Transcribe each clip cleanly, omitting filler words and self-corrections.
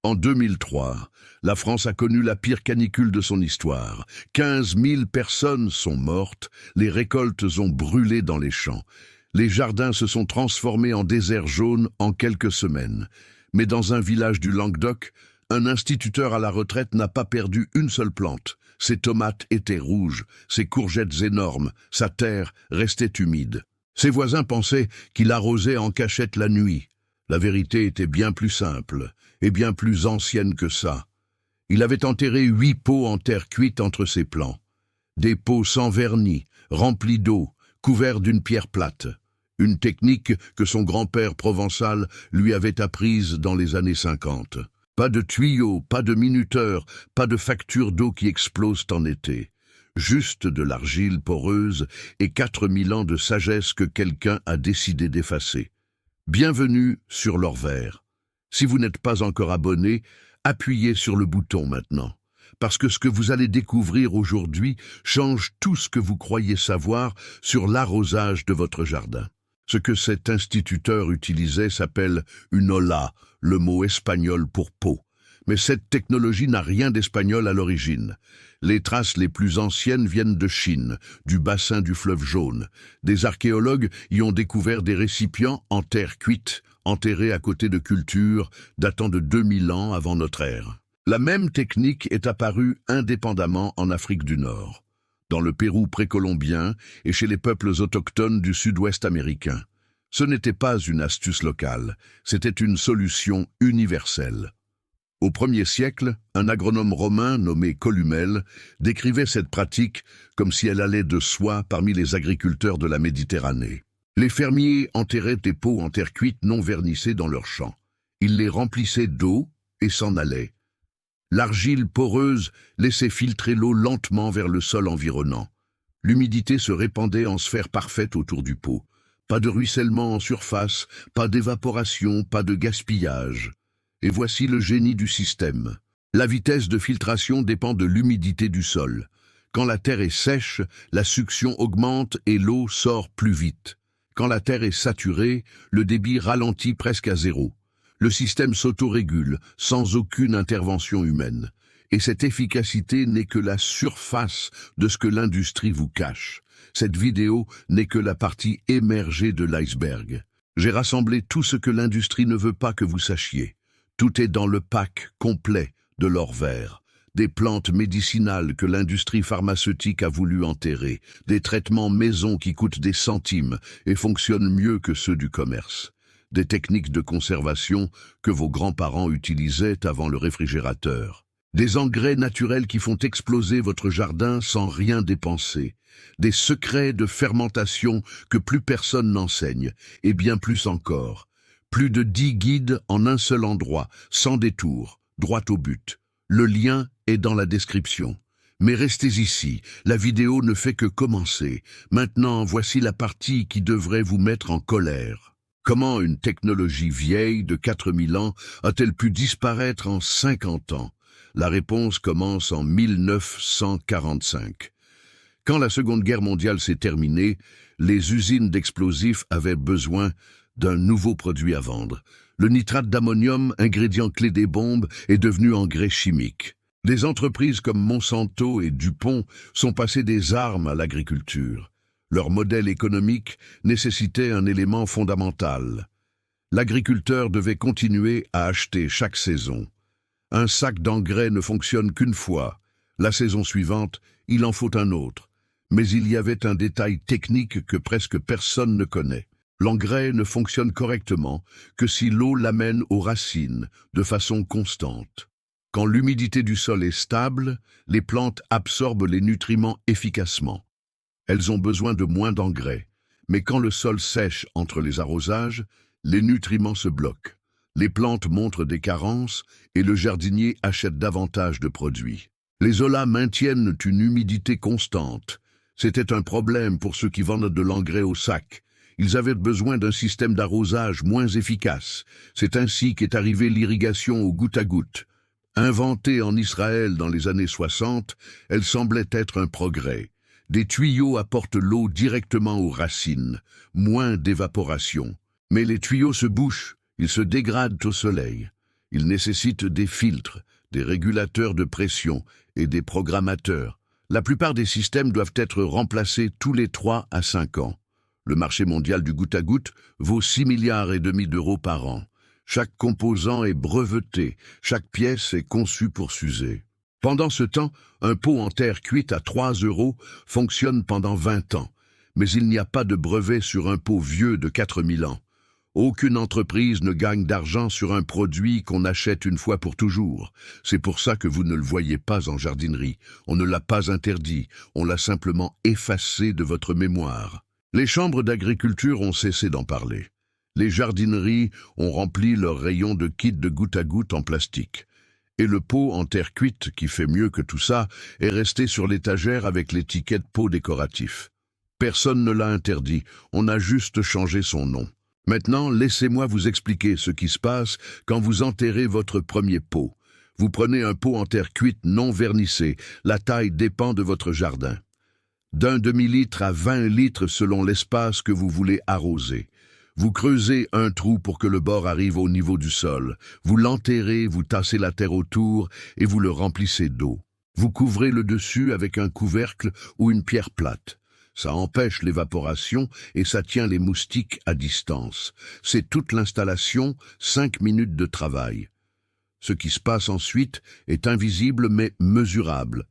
En 2003, la France a connu la pire canicule de son histoire. 15 000 personnes sont mortes, les récoltes ont brûlé dans les champs. Les jardins se sont transformés en désert jaune en quelques semaines. Mais dans un village du Languedoc, un instituteur à la retraite n'a pas perdu une seule plante. Ses tomates étaient rouges, ses courgettes énormes, sa terre restait humide. Ses voisins pensaient qu'il arrosait en cachette la nuit. La vérité était bien plus simple et bien plus ancienne que ça. Il avait enterré 8 pots en terre cuite entre ses plants. Des pots sans vernis, remplis d'eau, couverts d'une pierre plate. Une technique que son grand-père provençal lui avait apprise dans les années 50. Pas de tuyaux, pas de minuteur, pas de facture d'eau qui explosent en été. Juste de l'argile poreuse et 4000 ans de sagesse que quelqu'un a décidé d'effacer. Bienvenue sur l'or vert. Si vous n'êtes pas encore abonné, appuyez sur le bouton maintenant. Parce que ce que vous allez découvrir aujourd'hui change tout ce que vous croyez savoir sur l'arrosage de votre jardin. Ce que cet instituteur utilisait s'appelle une ola, le mot espagnol pour pot. Mais cette technologie n'a rien d'espagnol à l'origine. Les traces les plus anciennes viennent de Chine, du bassin du fleuve Jaune. Des archéologues y ont découvert des récipients en terre cuite, enterrés à côté de cultures datant de 2000 ans avant notre ère. La même technique est apparue indépendamment en Afrique du Nord, dans le Pérou précolombien et chez les peuples autochtones du sud-ouest américain. Ce n'était pas une astuce locale, c'était une solution universelle. Au 1er siècle, un agronome romain nommé Columelle décrivait cette pratique comme si elle allait de soi parmi les agriculteurs de la Méditerranée. Les fermiers enterraient des pots en terre cuite non vernissés dans leurs champs. Ils les remplissaient d'eau et s'en allaient. L'argile poreuse laissait filtrer l'eau lentement vers le sol environnant. L'humidité se répandait en sphère parfaite autour du pot. Pas de ruissellement en surface, pas d'évaporation, pas de gaspillage. Et voici le génie du système. La vitesse de filtration dépend de l'humidité du sol. Quand la terre est sèche, la succion augmente et l'eau sort plus vite. Quand la terre est saturée, le débit ralentit presque à zéro. Le système s'autorégule, sans aucune intervention humaine. Et cette efficacité n'est que la surface de ce que l'industrie vous cache. Cette vidéo n'est que la partie émergée de l'iceberg. J'ai rassemblé tout ce que l'industrie ne veut pas que vous sachiez. Tout est dans le pack complet de l'or vert. Des plantes médicinales que l'industrie pharmaceutique a voulu enterrer. Des traitements maison qui coûtent des centimes et fonctionnent mieux que ceux du commerce. Des techniques de conservation que vos grands-parents utilisaient avant le réfrigérateur. Des engrais naturels qui font exploser votre jardin sans rien dépenser. Des secrets de fermentation que plus personne n'enseigne, et bien plus encore. Plus de 10 guides en un seul endroit, sans détour, droit au but. Le lien est dans la description. Mais restez ici, la vidéo ne fait que commencer. Maintenant, voici la partie qui devrait vous mettre en colère. Comment une technologie vieille de 4000 ans a-t-elle pu disparaître en 50 ans? La réponse commence en 1945. Quand la Seconde Guerre mondiale s'est terminée, les usines d'explosifs avaient besoin d'un nouveau produit à vendre. Le nitrate d'ammonium, ingrédient clé des bombes, est devenu engrais chimique. Des entreprises comme Monsanto et DuPont sont passées des armes à l'agriculture. Leur modèle économique nécessitait un élément fondamental. L'agriculteur devait continuer à acheter chaque saison. Un sac d'engrais ne fonctionne qu'une fois. La saison suivante, il en faut un autre. Mais il y avait un détail technique que presque personne ne connaît. L'engrais ne fonctionne correctement que si l'eau l'amène aux racines de façon constante. Quand l'humidité du sol est stable, les plantes absorbent les nutriments efficacement. Elles ont besoin de moins d'engrais. Mais quand le sol sèche entre les arrosages, les nutriments se bloquent. Les plantes montrent des carences et le jardinier achète davantage de produits. Les olas maintiennent une humidité constante. C'était un problème pour ceux qui vendent de l'engrais au sac. Ils avaient besoin d'un système d'arrosage moins efficace. C'est ainsi qu'est arrivée l'irrigation au goutte à goutte. Inventée en Israël dans les années 60, elle semblait être un progrès. Des tuyaux apportent l'eau directement aux racines, moins d'évaporation. Mais les tuyaux se bouchent, ils se dégradent au soleil. Il nécessite des filtres, des régulateurs de pression et des programmateurs. La plupart des systèmes doivent être remplacés tous les 3 à 5 ans. Le marché mondial du goutte-à-goutte vaut 6,5 milliards d'euros par an. Chaque composant est breveté, chaque pièce est conçue pour s'user. Pendant ce temps, un pot en terre cuite à 3 € fonctionne pendant 20 ans. Mais il n'y a pas de brevet sur un pot vieux de 4000 ans. Aucune entreprise ne gagne d'argent sur un produit qu'on achète une fois pour toujours. C'est pour ça que vous ne le voyez pas en jardinerie. On ne l'a pas interdit, on l'a simplement effacé de votre mémoire. Les chambres d'agriculture ont cessé d'en parler. Les jardineries ont rempli leurs rayons de kits de goutte à goutte en plastique. Et le pot en terre cuite, qui fait mieux que tout ça, est resté sur l'étagère avec l'étiquette pot décoratif. Personne ne l'a interdit, on a juste changé son nom. Maintenant, laissez-moi vous expliquer ce qui se passe quand vous enterrez votre premier pot. Vous prenez un pot en terre cuite non vernissé, la taille dépend de votre jardin. D'un demi-litre à 20 litres selon l'espace que vous voulez arroser. Vous creusez un trou pour que le bord arrive au niveau du sol. Vous l'enterrez, vous tassez la terre autour et vous le remplissez d'eau. Vous couvrez le dessus avec un couvercle ou une pierre plate. Ça empêche l'évaporation et ça tient les moustiques à distance. C'est toute l'installation, 5 minutes de travail. Ce qui se passe ensuite est invisible mais mesurable.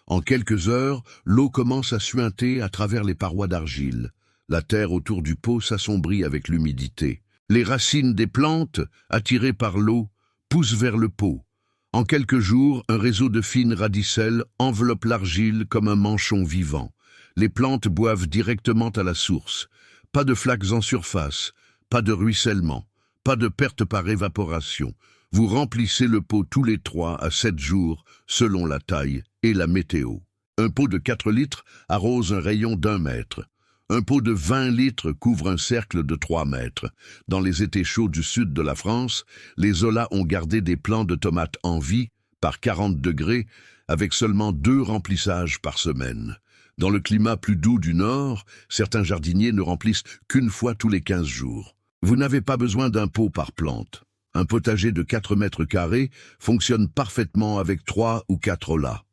En quelques heures, l'eau commence à suinter à travers les parois d'argile. La terre autour du pot s'assombrit avec l'humidité. Les racines des plantes, attirées par l'eau, poussent vers le pot. En quelques jours, un réseau de fines radicelles enveloppe l'argile comme un manchon vivant. Les plantes boivent directement à la source. Pas de flaques en surface, pas de ruissellement, pas de perte par évaporation. Vous remplissez le pot tous les 3 à 7 jours, selon la taille et la météo. Un pot de 4 litres arrose un rayon d'1 mètre. Un pot de 20 litres couvre un cercle de 3 mètres. Dans les étés chauds du sud de la France, les Zola ont gardé des plants de tomates en vie, par 40 degrés, avec seulement 2 remplissages par semaine. Dans le climat plus doux du nord, certains jardiniers ne remplissent qu'une fois tous les 15 jours. Vous n'avez pas besoin d'un pot par plante. Un potager de 4 mètres carrés fonctionne parfaitement avec 3 ou 4 Zola.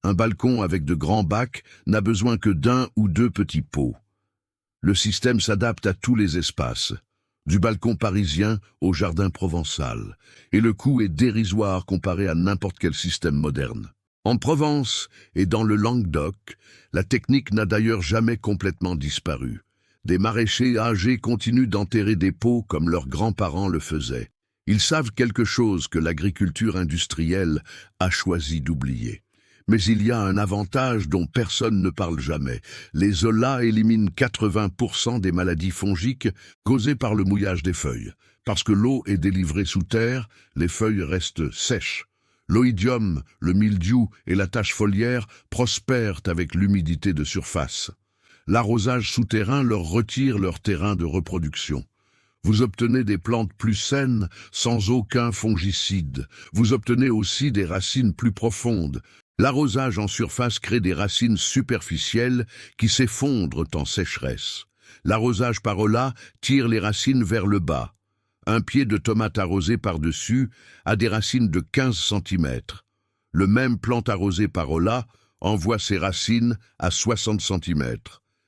Un balcon avec de grands bacs n'a besoin que d'1 ou 2 petits pots. Le système s'adapte à tous les espaces, du balcon parisien au jardin provençal, et le coût est dérisoire comparé à n'importe quel système moderne. En Provence et dans le Languedoc, la technique n'a d'ailleurs jamais complètement disparu. Des maraîchers âgés continuent d'enterrer des pots comme leurs grands-parents le faisaient. Ils savent quelque chose que l'agriculture industrielle a choisi d'oublier. Mais il y a un avantage dont personne ne parle jamais. Les Zola éliminent 80% des maladies fongiques causées par le mouillage des feuilles. Parce que l'eau est délivrée sous terre, les feuilles restent sèches. L'oïdium, le mildiou et la tache foliaire prospèrent avec l'humidité de surface. L'arrosage souterrain leur retire leur terrain de reproduction. Vous obtenez des plantes plus saines, sans aucun fongicide. Vous obtenez aussi des racines plus profondes. L'arrosage en surface crée des racines superficielles qui s'effondrent en sécheresse. L'arrosage par Zola tire les racines vers le bas. Un pied de tomate arrosé par-dessus a des racines de 15 cm. Le même plante arrosé par Zola envoie ses racines à 60 cm.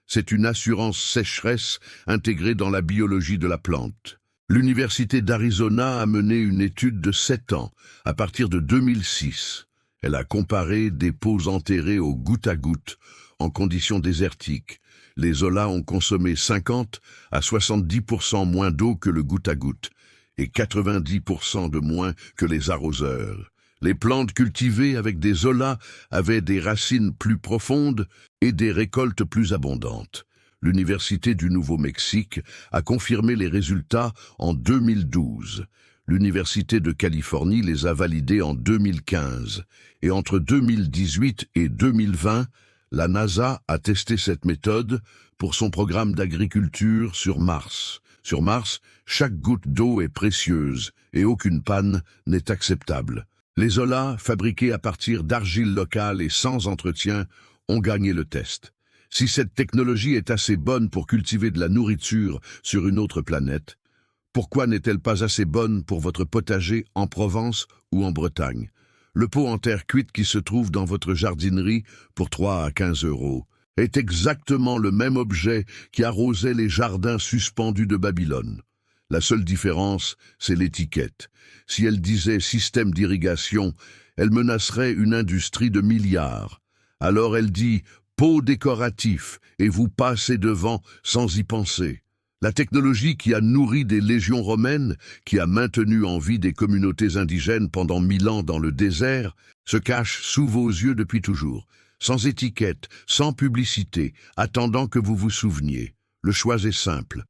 C'est une assurance sécheresse intégrée dans la biologie de la plante. L'Université d'Arizona a mené une étude de 7 ans, à partir de 2006. Elle a comparé des pots enterrés au goutte à goutte, en conditions désertiques. Les Zola ont consommé 50 à 70% moins d'eau que le goutte à goutte, et 90% de moins que les arroseurs. Les plantes cultivées avec des Zola avaient des racines plus profondes et des récoltes plus abondantes. L'Université du Nouveau-Mexique a confirmé les résultats en 2012. L'Université de Californie les a validés en 2015. Et entre 2018 et 2020, la NASA a testé cette méthode pour son programme d'agriculture sur Mars. Sur Mars, chaque goutte d'eau est précieuse et aucune panne n'est acceptable. Les Zola, fabriqués à partir d'argile locale et sans entretien, ont gagné le test. Si cette technologie est assez bonne pour cultiver de la nourriture sur une autre planète, Pourquoi n'est-elle pas assez bonne pour votre potager en Provence ou en Bretagne? Le pot en terre cuite qui se trouve dans votre jardinerie pour 3 à 15 euros est exactement le même objet qui arrosait les jardins suspendus de Babylone. La seule différence, c'est l'étiquette. Si elle disait système d'irrigation, elle menacerait une industrie de milliards. Alors elle dit pot décoratif et vous passez devant sans y penser. La technologie qui a nourri des légions romaines, qui a maintenu en vie des communautés indigènes pendant 1000 ans dans le désert, se cache sous vos yeux depuis toujours, sans étiquette, sans publicité, attendant que vous vous souveniez. Le choix est simple.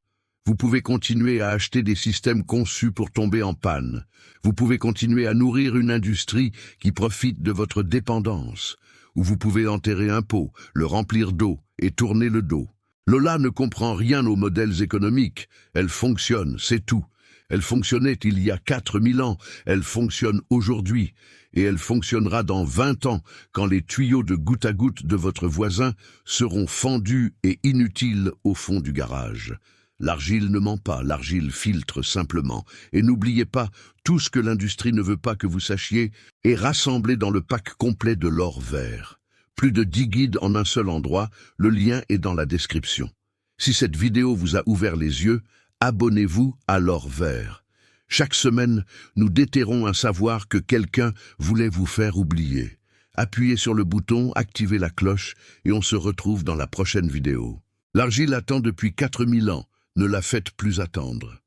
Vous pouvez continuer à acheter des systèmes conçus pour tomber en panne. Vous pouvez continuer à nourrir une industrie qui profite de votre dépendance. Ou vous pouvez enterrer un pot, le remplir d'eau et tourner le dos. Lola ne comprend rien aux modèles économiques. Elle fonctionne, c'est tout. Elle fonctionnait il y a 4000 ans, elle fonctionne aujourd'hui, et elle fonctionnera dans 20 ans, quand les tuyaux de goutte à goutte de votre voisin seront fendus et inutiles au fond du garage. L'argile ne ment pas, l'argile filtre simplement. Et n'oubliez pas, tout ce que l'industrie ne veut pas que vous sachiez est rassemblé dans le pack complet de l'or vert. Plus de 10 guides en un seul endroit, le lien est dans la description. Si cette vidéo vous a ouvert les yeux, abonnez-vous à l'or vert. Chaque semaine, nous déterrons un savoir que quelqu'un voulait vous faire oublier. Appuyez sur le bouton, activez la cloche et on se retrouve dans la prochaine vidéo. L'argile attend depuis 4000 ans. Ne la faites plus attendre.